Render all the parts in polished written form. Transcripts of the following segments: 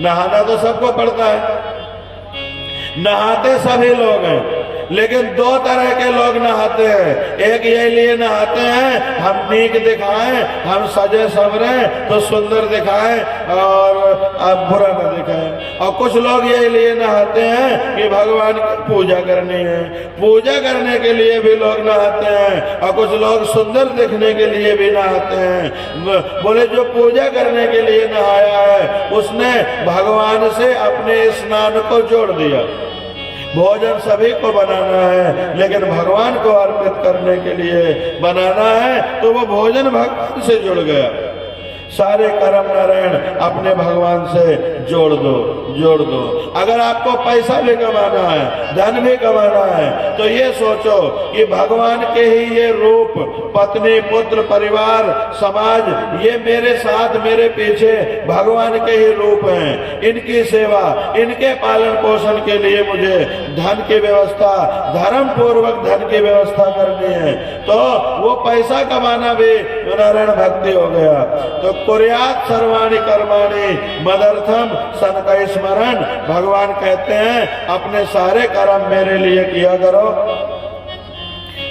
नहाना तो सबको पड़ता है, नहाते सभी लोग हैं, लेकिन दो तरह के लोग नहाते हैं। एक ये लिए नहाते हैं हम नीक दिखाएं, हम सजे सवरे तो सुंदर दिखाएं और अब बुरा न दिखाएं। और कुछ लोग ये लिए नहाते हैं कि भगवान की पूजा करनी है, पूजा करने के लिए भी लोग नहाते हैं। और कुछ लोग सुंदर दिखने के लिए भी नहाते हैं। बोले जो पूजा करने के लिए नहाया है उसने भगवान से अपने स्नान को जोड़ दिया। भोजन सभी को बनाना है, लेकिन भगवान को अर्पित करने के लिए बनाना है, तो वो भोजन भगवान से जुड़ गया। सारे कर्म नारायण अपने भगवान से जोड़ दो, जोड़ दो। अगर आपको पैसा भी कमाना है, धन भी कमाना है, तो ये सोचो कि भगवान के ही ये रूप, पत्नी, पुत्र, परिवार, समाज, ये मेरे साथ मेरे पीछे भगवान के ही रूप हैं। इनकी सेवा, इनके पालन पोषण के लिए मुझे धन की व्यवस्था, धर्म पूर्वक धन की व्यवस्था करनी है। तो वो पैसा कमाना भी नारायण भक्ति हो गया। तो कुर्यात् सर्वाणि कर्माणि मदर्थम सनकय स्मरण। भगवान कहते हैं अपने सारे कर्म मेरे लिए किया करो,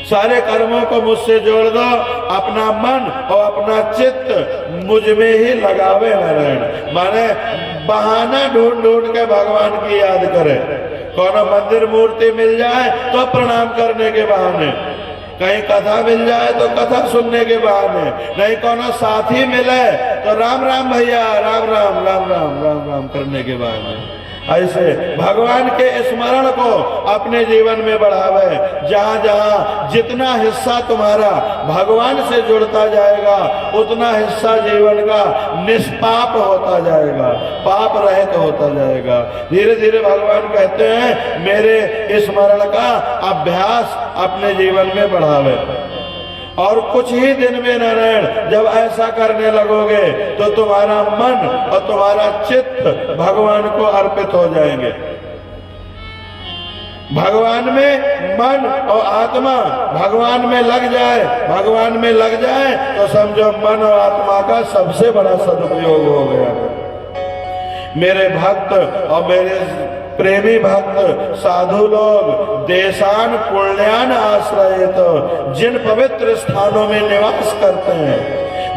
सारे कर्मों को मुझसे जोड़ दो, अपना मन और अपना चित्त मुझ में ही लगावे नारायण। माने बहाना ढूंढ ढूंढ के भगवान की याद करे। कौन मंदिर मूर्ति मिल जाए तो प्रणाम करने के बहाने, कहीं कथा मिल जाए तो कथा सुनने के बहाने, नहीं कोनो साथी मिले तो राम राम भैया, राम राम राम राम राम राम करने के बहाने। ऐसे भगवान के स्मरण को अपने जीवन में बढ़ावे। जहां जहां जितना हिस्सा तुम्हारा भगवान से जुड़ता जाएगा, उतना हिस्सा जीवन का निष्पाप होता जाएगा, पाप रहित होता जाएगा। धीरे धीरे भगवान कहते हैं मेरे स्मरण का अभ्यास अपने जीवन में बढ़ावे। और कुछ ही दिन में नारायण जब ऐसा करने लगोगे तो तुम्हारा मन और तुम्हारा चित्त भगवान को अर्पित हो जाएंगे। भगवान में मन और आत्मा भगवान में लग जाए, भगवान में लग जाए तो समझो मन और आत्मा का सबसे बड़ा सदुपयोग हो गया। मेरे भक्त और मेरे प्रेमी भक्त साधु लोग देशान पुण्यान आश्रयित, जिन पवित्र स्थानों में निवास करते हैं,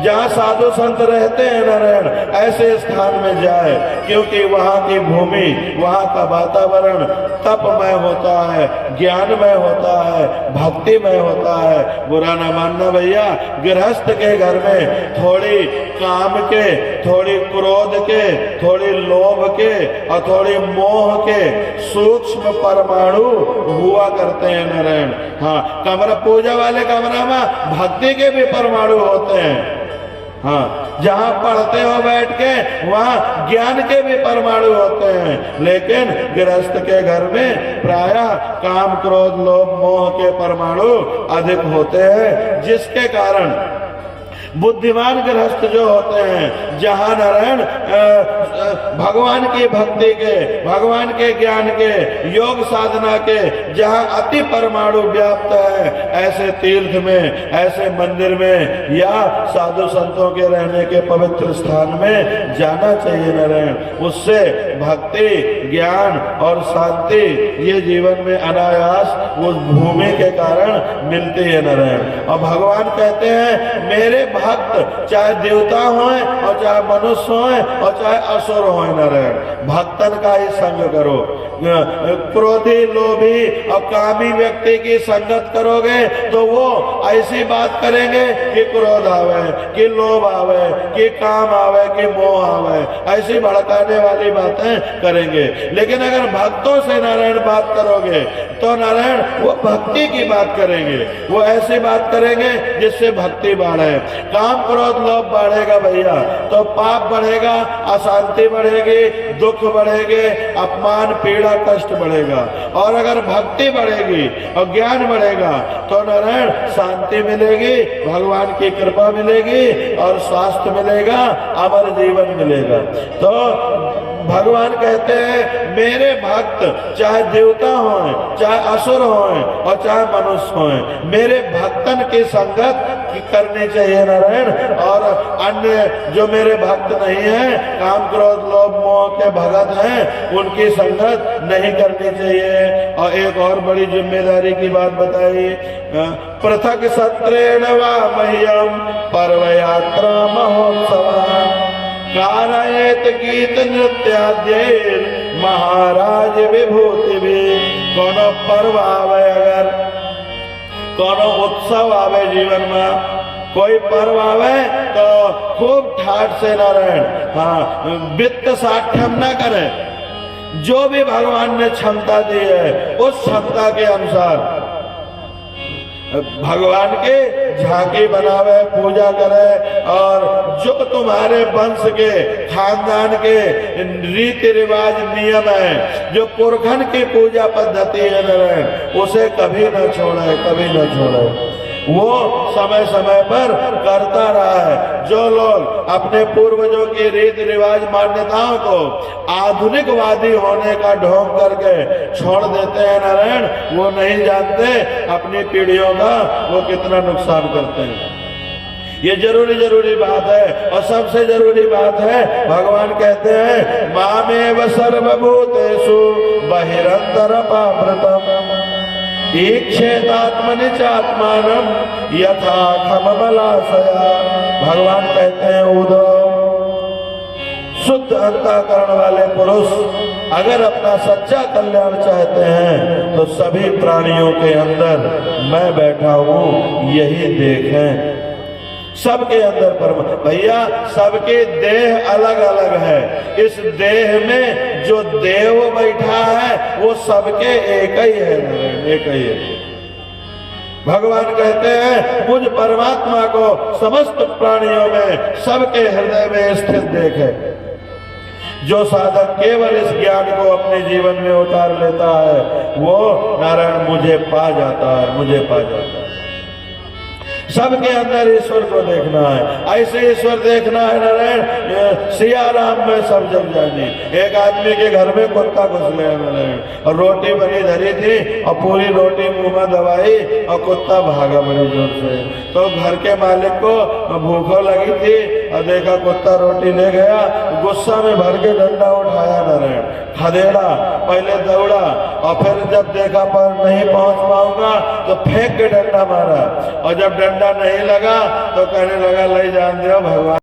जहाँ साधु संत रहते हैं नारायण, ऐसे स्थान में जाए, क्योंकि वहाँ की भूमि, वहाँ का वातावरण तपमय होता है, ज्ञानमय होता है, भक्तिमय होता है। बुरा न मानना भैया, गृहस्थ के घर में थोड़ी काम के, थोड़ी क्रोध के, थोड़ी लोभ के और थोड़ी मोह के सूक्ष्म परमाणु हुआ करते हैं नारायण। हाँ, कमरा पूजा वाले कमरा में भक्ति के भी परमाणु होते हैं। हाँ, जहाँ पढ़ते हो बैठ के वहाँ ज्ञान के भी परमाणु होते हैं, लेकिन गृहस्थ के घर में प्रायः काम, क्रोध, लोभ, मोह के परमाणु अधिक होते हैं, जिसके कारण बुद्धिमान गृहस्थ जो होते हैं, जहाँ नारायण भगवान की भक्ति के, भगवान के ज्ञान के, योग साधना के जहाँ अति परमाणु व्याप्त है, ऐसे तीर्थ में, ऐसे मंदिर में या साधु संतों के रहने के पवित्र स्थान में जाना चाहिए नारायण। उससे भक्ति, ज्ञान और शांति ये जीवन में अनायास उस भूमि के कारण मिलती है नारायण। और भगवान कहते हैं मेरे भक्त चाहे देवता हों और चाहे मनुष्य हों और चाहे असुर हों नारायण, भक्तन का ही संग करो। क्रोधी, लोभी और कामी व्यक्ति की संगत करोगे तो वो ऐसी बात करेंगे कि क्रोध आवे, कि लोभ आवे, कि काम आवे, कि मोह आवे, ऐसी भड़काने वाली बातें करेंगे। लेकिन अगर भक्तों से नारायण बात करोगे तो नारायण वो भक्ति की बात करेंगे, वो ऐसी बात करेंगे जिससे भक्ति बढ़े। काम, क्रोध, लोभ बढ़ेगा भैया तो पाप बढ़ेगा, अशांति बढ़ेगी, दुख बढ़ेगे, अपमान, पीड़ा, कष्ट बढ़ेगा। और अगर भक्ति बढ़ेगी और ज्ञान बढ़ेगा तो नारायण शांति मिलेगी, भगवान की कृपा मिलेगी और स्वास्थ्य मिलेगा, अमर जीवन मिलेगा। तो भगवान कहते हैं मेरे भक्त चाहे देवता हों, चाहे असुर हों और चाहे मनुष्य हों, मेरे भक्तन की संगत करनी चाहिए नारायण। और अन्य जो मेरे भक्त नहीं है, काम क्रोध लोभ मोह के भगत हैं, उनकी संगत नहीं करनी चाहिए। और एक और बड़ी जिम्मेदारी की बात बताई, पृथक सत्रेण वा मह्यम पर्व यात्रा महोत्सवान् कारयेत गीत नृत्याद्य महाराज विभूति भी। कोनो पर्व आवे, अगर कोनो उत्सव आवे जीवन में, कोई पर्व आवे तो खूब ठाट से नारायण, हाँ, वित्त साठ्यम न करे। जो भी भगवान ने क्षमता दी है उस क्षमता के अनुसार भगवान के झांकी बनावे, पूजा करे। और जो तुम्हारे वंश के खानदान के रीति रिवाज नियम है, जो पुरखन की पूजा पद्धति है नारायण, उसे कभी न छोड़े, कभी न छोड़े। वो समय समय पर करता रहा है। जो लोग अपने पूर्वजों की रीति रिवाज मान्यताओं को आधुनिकवादी होने का ढोंग करके छोड़ देते हैं नारायण, वो नहीं जानते अपनी पीढ़ियों का वो कितना नुकसान करते हैं। ये जरूरी बात है। और सबसे जरूरी बात है, भगवान कहते हैं मामेव सर्वभूतेषु बहिरंतरपावृतम् ईक्षेदात्मनि चात्मानम यथा खमबलाशया। भगवान कहते हैं उद्धव, शुद्ध अंतःकरण वाले पुरुष अगर अपना सच्चा कल्याण चाहते हैं तो सभी प्राणियों के अंदर मैं बैठा हूँ, यही देखें। सबके अंदर परमात्मा, भैया सबके देह अलग अलग है। इस देह में जो देव बैठा है वो सबके एक ही है, एक ही है। भगवान कहते हैं मुझ परमात्मा को समस्त प्राणियों में, सबके हृदय में स्थित देखे। जो साधक केवल इस ज्ञान को अपने जीवन में उतार लेता है वो नारायण मुझे पा जाता है, मुझे पा जाता है। सबके अंदर ईश्वर को देखना है, ऐसे ईश्वर देखना है नारायण। सिया राम में सब जग जानी। एक आदमी के घर में कुत्ता घुस गया नारायण, और रोटी बनी धरी थी और पूरी रोटी मुंह में दबाई और कुत्ता भागा बड़ी जोर से। तो घर के मालिक को भूखो लगी थी और देखा कुत्ता रोटी ले गया, गुस्सा में भर के डंडा उठाया नारायण, खदेड़ा, पहले दौड़ा और फिर जब देखा पर नहीं पहुंच पाऊंगा तो फेंक के डंडा मारा। और जब डंडा नहीं लगा तो कहने लगा ले जान दो भगवान।